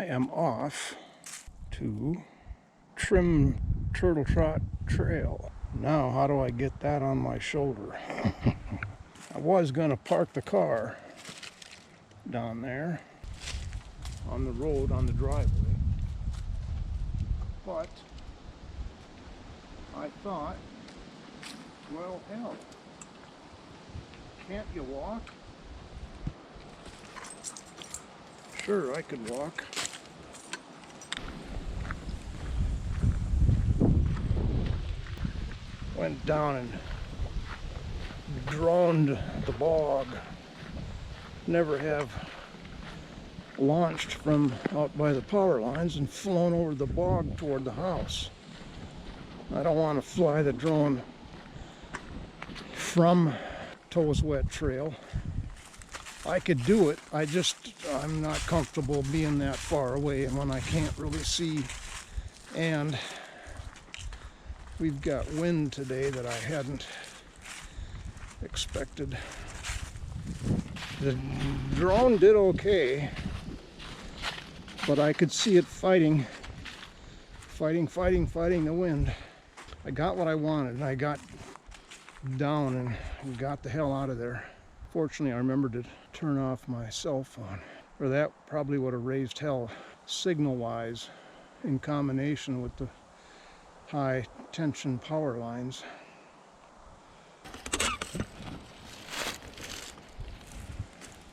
am off to trim Turtle Trot Trail. Now, how do I get that on my shoulder? I was going to park the car down there on the road, on the driveway, but I thought, well, hell, can't you walk? Sure, I could walk. Went down and droned the bog. Never have launched from out by the power lines and flown over the bog toward the house. I don't want to fly the drone from Toes Wet Trail. I could do it, I'm not comfortable being that far away and when I can't really see. And we've got wind today that I hadn't expected. The drone did okay, but I could see it fighting the wind. I got what I wanted and I got down and got the hell out of there. Fortunately, I remembered to turn off my cell phone, or that probably would have raised hell signal-wise in combination with the high tension power lines.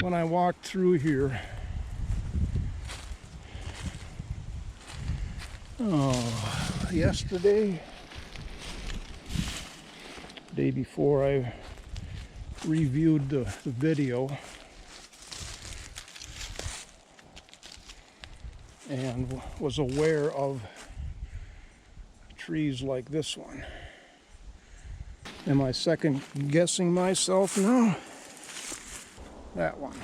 When I walked through here, yesterday, day before I reviewed the video and was aware of trees like this one. Am I second guessing myself now? That one.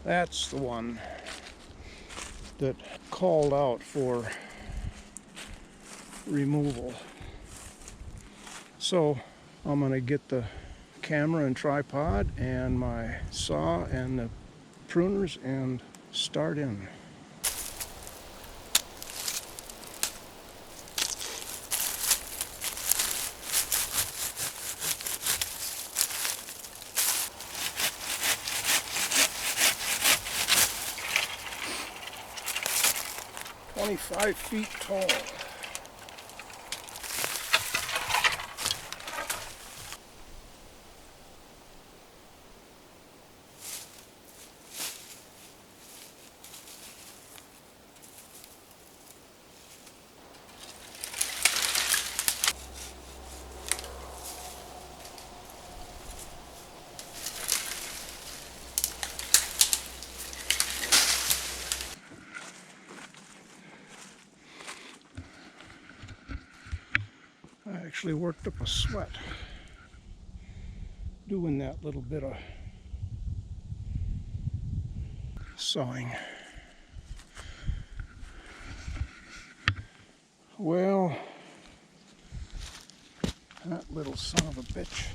That's the one that called out for removal. So I'm going to get the camera and tripod and my saw and the pruners and start in. "25 feet tall." I actually worked up a sweat doing that little bit of sawing. Well, that little son of a bitch.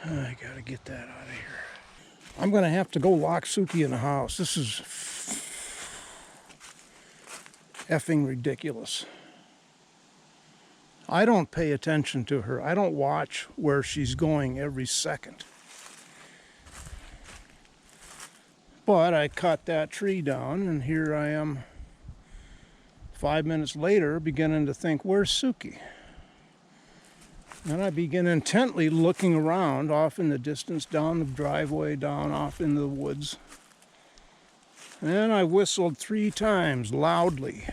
I gotta get that out of here. I'm gonna have to go lock Suki in the house. This is effing ridiculous. I don't pay attention to her. I don't watch where she's going every second. But I cut that tree down and here I am 5 minutes later beginning to think, where's Suki? And I begin intently looking around off in the distance, down the driveway, down off in the woods. And I whistled 3 times loudly.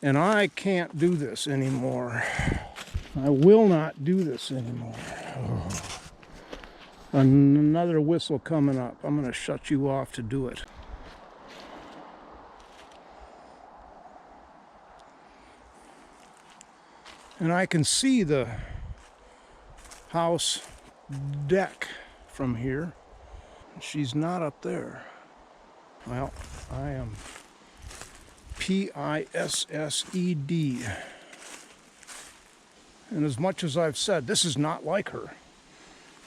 And I can't do this anymore. I will not do this anymore. Oh. Another whistle coming up. I'm going to shut you off to do it. And I can see the house deck from here. She's not up there. Well, I am P-I-S-S-E-D. And as much as I've said, this is not like her.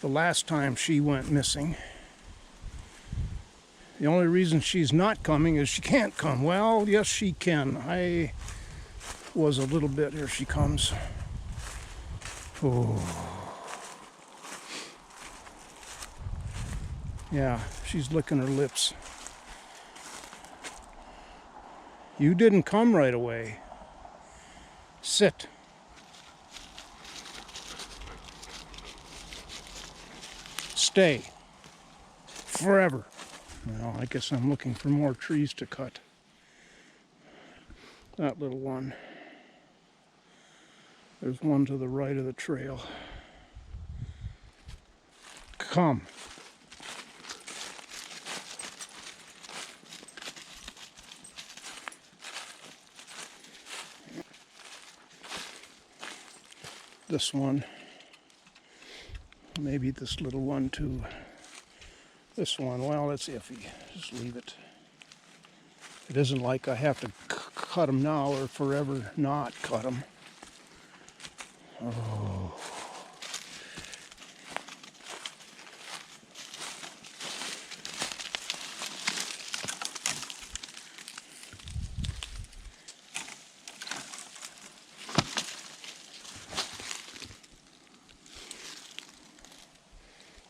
The last time she went missing, the only reason she's not coming is she can't come. Well, yes, she can. I was a little bit, here she comes. Oh. Yeah, she's licking her lips. You didn't come right away. Sit. Stay. Forever. Well, I guess I'm looking for more trees to cut. That little one. There's one to the right of the trail. Come. This one. Maybe this little one too. This one, well, that's iffy. Just leave it. It isn't like I have to cut them now or forever not cut them. Oh.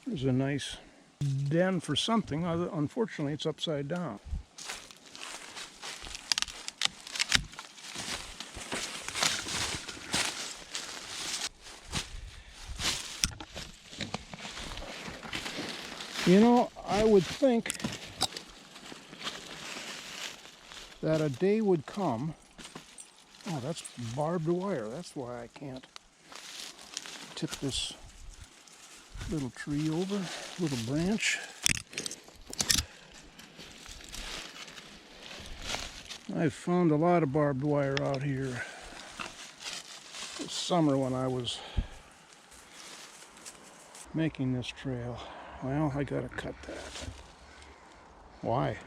There's a nice den for something. Unfortunately, it's upside down. You know, I would think that a day would come. Oh, that's barbed wire. That's why I can't tip this little tree over, little branch. I've found a lot of barbed wire out here this summer when I was making this trail. Well, I gotta cut that. Why?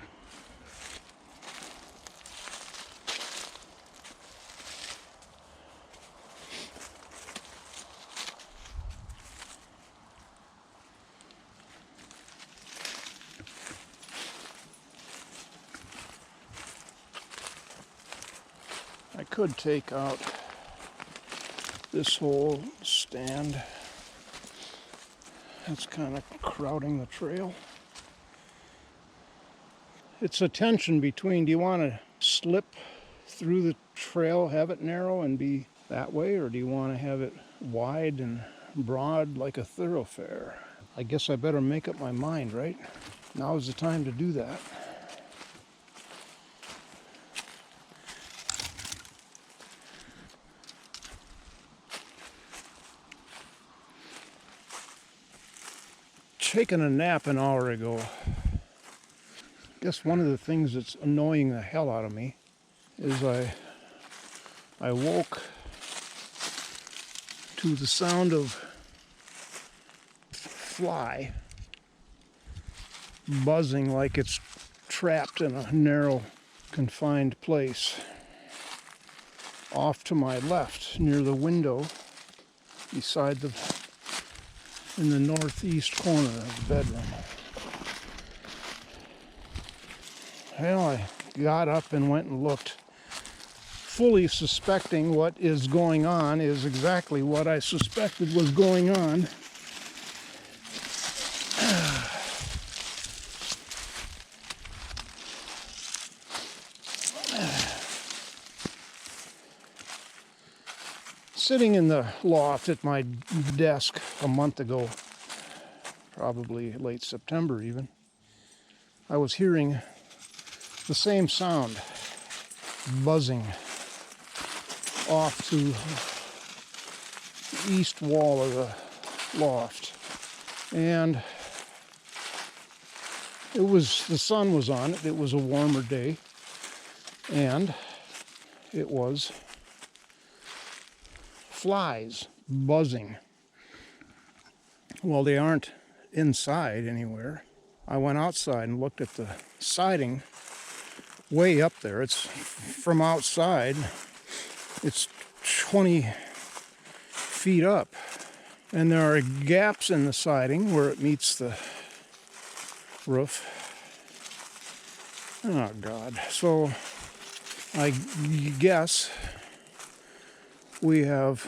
I could take out this whole stand. That's kind of crowding the trail. It's a tension between, do you want to slip through the trail, have it narrow and be that way, or do you want to have it wide and broad like a thoroughfare? I guess I better make up my mind, right? Now is the time to do that. Taken a nap an hour ago. I guess one of the things that's annoying the hell out of me is I woke to the sound of fly buzzing like it's trapped in a narrow, confined place. Off to my left, near the window, beside in the northeast corner of the bedroom. Well, I got up and went and looked, fully suspecting what is going on is exactly what I suspected was going on. Sitting in the loft at my desk a month ago, probably late September even, I was hearing the same sound, buzzing off to the east wall of the loft. And the sun was on it, it was a warmer day, and it was flies buzzing. Well, they aren't inside anywhere. I went outside and looked at the siding way up there. It's from outside, it's 20 feet up. And there are gaps in the siding where it meets the roof. Oh God. So I guess we have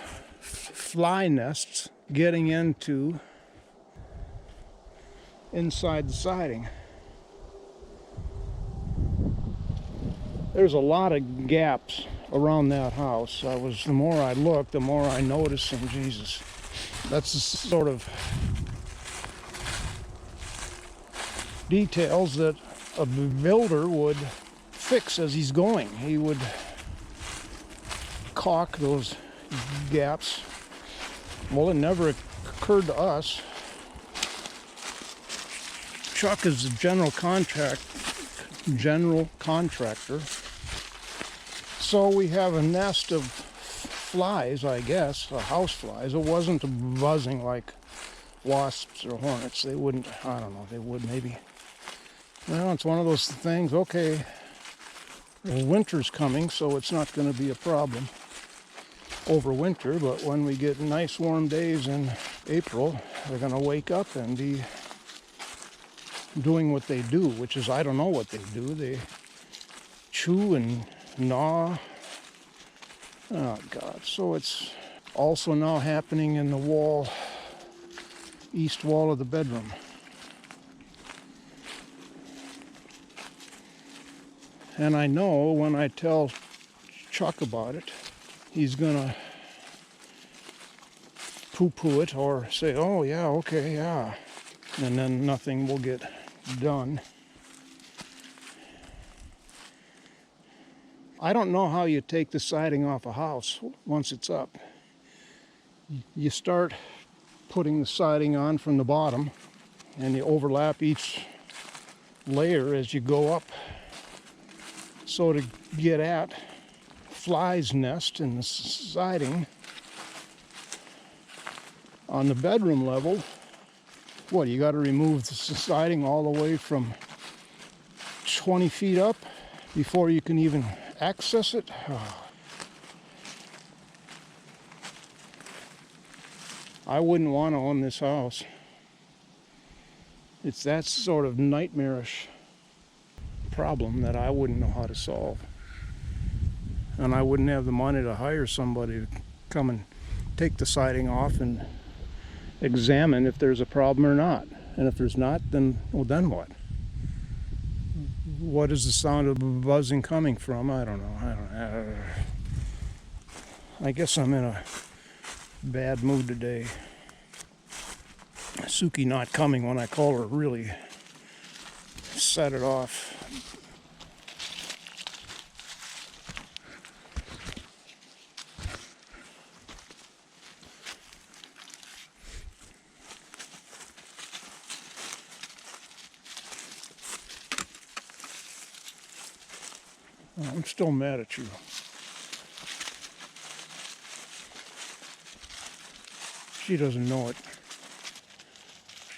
fly nests getting into inside the siding. There's a lot of gaps around that house. The more I looked, the more I noticed, and Jesus, that's the sort of details that a builder would fix as he's going. He would caulk those gaps. Well, it never occurred to us. Chuck is the general contractor. So we have a nest of flies, I guess, house flies. It wasn't buzzing like wasps or hornets. They wouldn't, I don't know, they would maybe. Well, it's one of those things, okay, well, winter's coming, so it's not going to be a problem over winter, but when we get nice warm days in April, they're going to wake up and be doing what they do, which is, I don't know what they do. They chew and gnaw. Oh God. So it's also now happening in the wall, east wall of the bedroom. And I know when I tell Chuck about it, he's gonna poo-poo it or say, oh yeah, okay, yeah. And then nothing will get done. I don't know how you take the siding off a house once it's up. You start putting the siding on from the bottom and you overlap each layer as you go up. So to get at flies nest in the siding on the bedroom level, what, you got to remove the siding all the way from 20 feet up before you can even access it? Oh. I wouldn't want to own this house. It's that sort of nightmarish problem that I wouldn't know how to solve. And I wouldn't have the money to hire somebody to come and take the siding off and examine if there's a problem or not. And if there's not, then, well, then what? What is the sound of buzzing coming from? I don't know. I guess I'm in a bad mood today. Suki not coming when I call her really set it off. I'm still mad at you. She doesn't know it.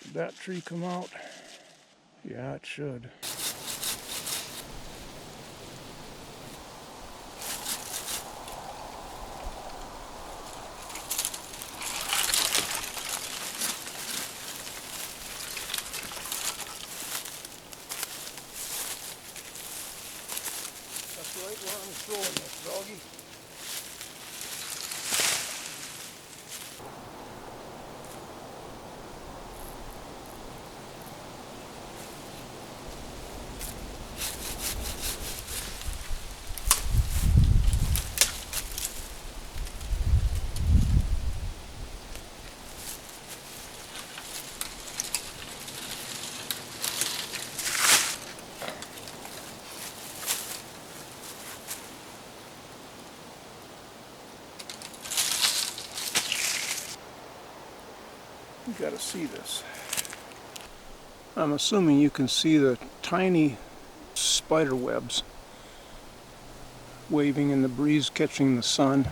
Should that tree come out? Yeah, it should. That's right where I'm throwing this, doggy. You gotta see this. I'm assuming you can see the tiny spider webs waving in the breeze, catching the sun.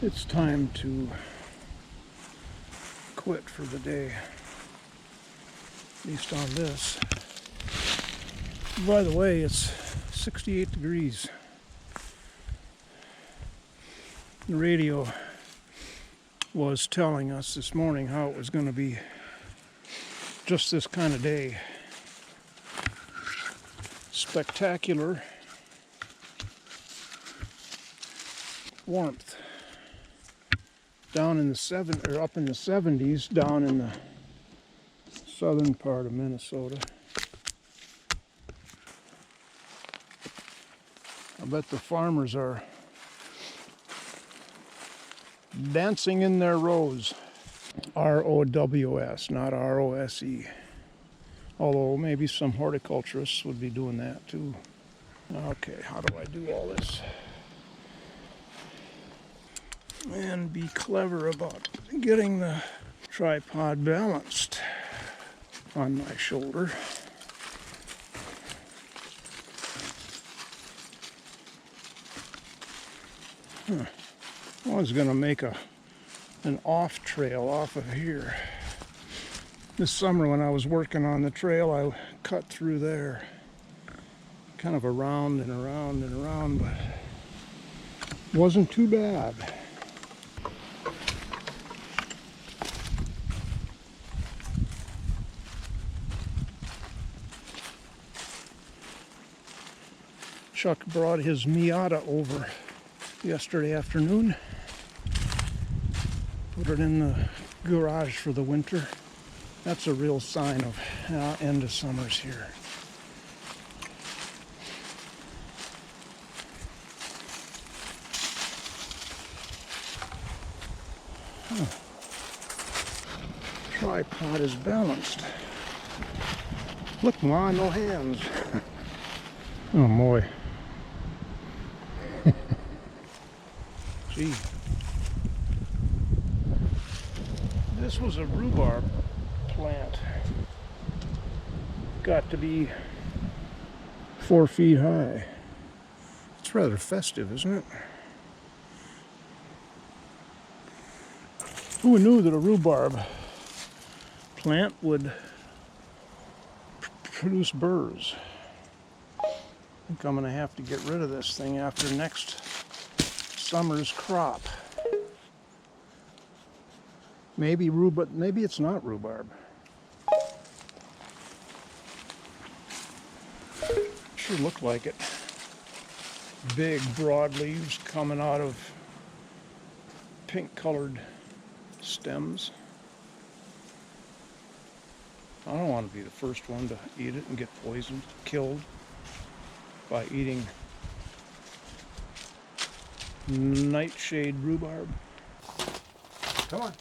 It's time to quit for the day, at least on this. By the way, it's 68 degrees. The radio was telling us this morning how it was going to be just this kind of day. Spectacular warmth. Down in the up in the 70s, down in the southern part of Minnesota. I bet the farmers are dancing in their rows. ROWS, not ROSE. Although maybe some horticulturists would be doing that too. Okay, how do I do all this? And be clever about getting the tripod balanced on my shoulder. I was going to make an off trail off of here. This summer when I was working on the trail, I cut through there. Kind of around and around and around, but it wasn't too bad. Chuck brought his Miata over yesterday afternoon. Put it in the garage for the winter. That's a real sign of end of summer's here. Tripod is balanced. Look, Ma, no hands. Oh boy. Gee. This was a rhubarb plant. Got to be 4 feet high. It's rather festive, isn't it? Who knew that a rhubarb plant would produce burrs? I think I'm going to have to get rid of this thing after next summer's crop. Maybe rhubarb, maybe it's not rhubarb. Sure looked like it. Big, broad leaves coming out of pink-colored stems. I don't want to be the first one to eat it and get poisoned, killed by eating nightshade rhubarb. Come on.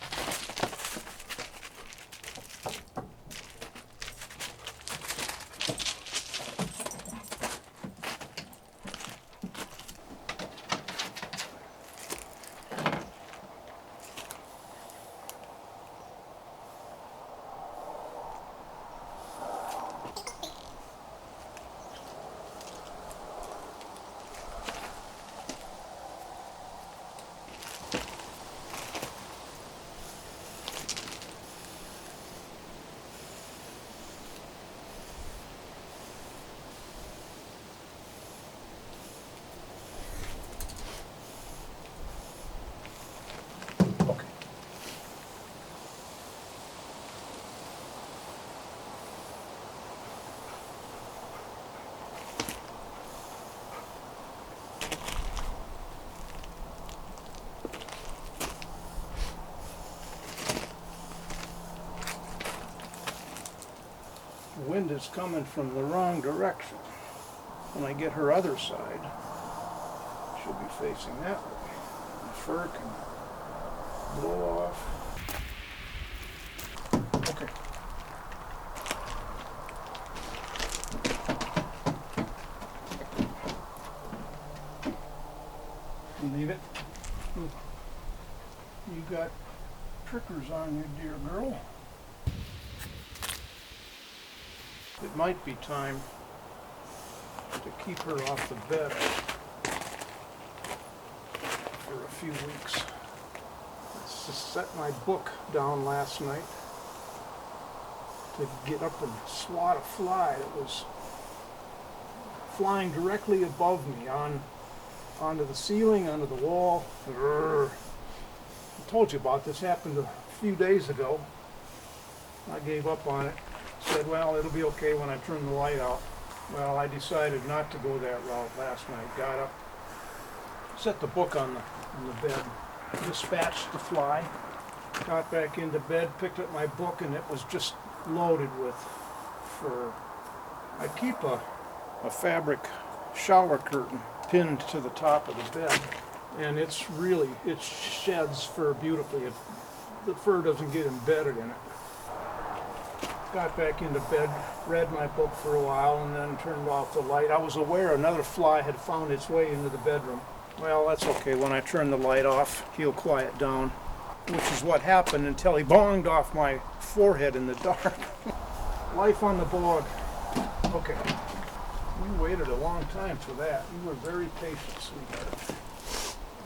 The wind is coming from the wrong direction. When I get her other side, she'll be facing that way. The fur can blow off. Okay. Leave it. You got prickers on you, dear girl. It might be time to keep her off the bed for a few weeks. to set my book down last night to get up and swat a fly that was flying directly above me onto the ceiling, onto the wall. Grrr. I told you about this. Happened a few days ago. I gave up on it. Said, well, it'll be okay when I turn the light out. Well, I decided not to go that route last night. Got up, set the book on the bed, dispatched the fly, got back into bed, picked up my book, and it was just loaded with fur. I keep a fabric shower curtain pinned to the top of the bed, and it sheds fur beautifully. The fur doesn't get embedded in it. Got back into bed, read my book for a while, and then turned off the light. I was aware another fly had found its way into the bedroom. Well, that's okay. When I turn the light off, he'll quiet down, which is what happened until he bonged off my forehead in the dark. Life on the bog. Okay. You waited a long time for that. You were very patient, sweetheart.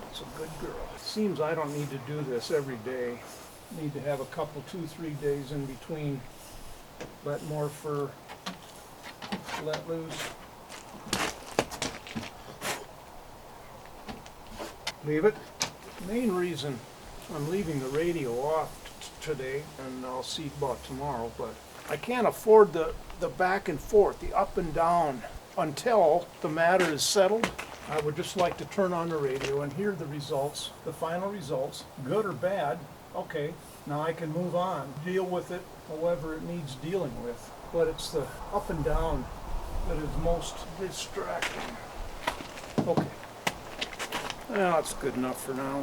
That's a good girl. It seems I don't need to do this every day. Need to have a couple, 2-3 days in between. Let more fur let loose. Leave it. Main reason I'm leaving the radio off today, and I'll see about tomorrow, but I can't afford the back and forth, the up and down, until the matter is settled. I would just like to turn on the radio and hear the results, the final results, good or bad. Okay, now I can move on, deal with it however it needs dealing with. But it's the up and down that is most distracting. Okay. Well, that's good enough for now.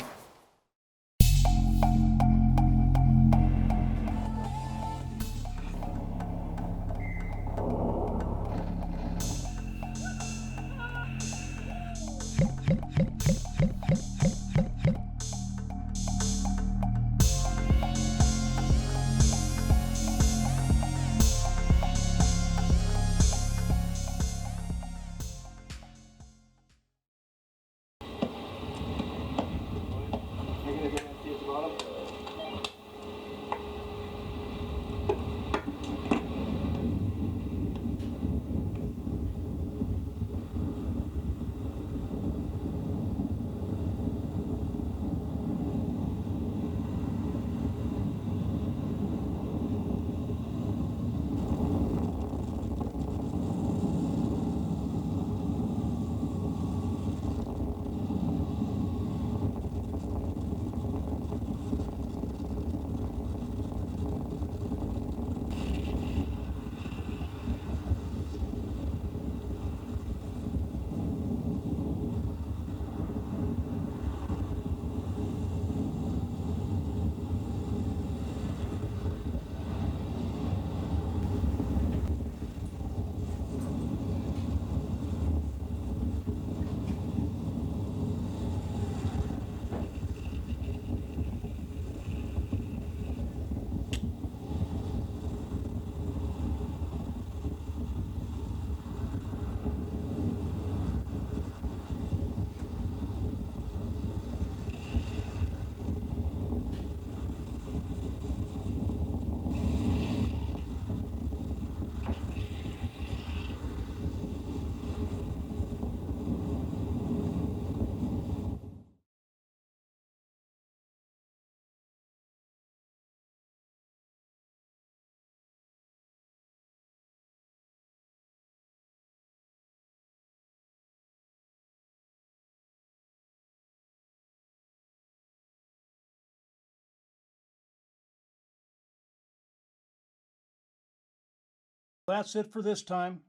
That's it for this time.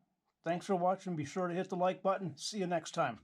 Thanks for watching. Be sure to hit the like button. See you next time.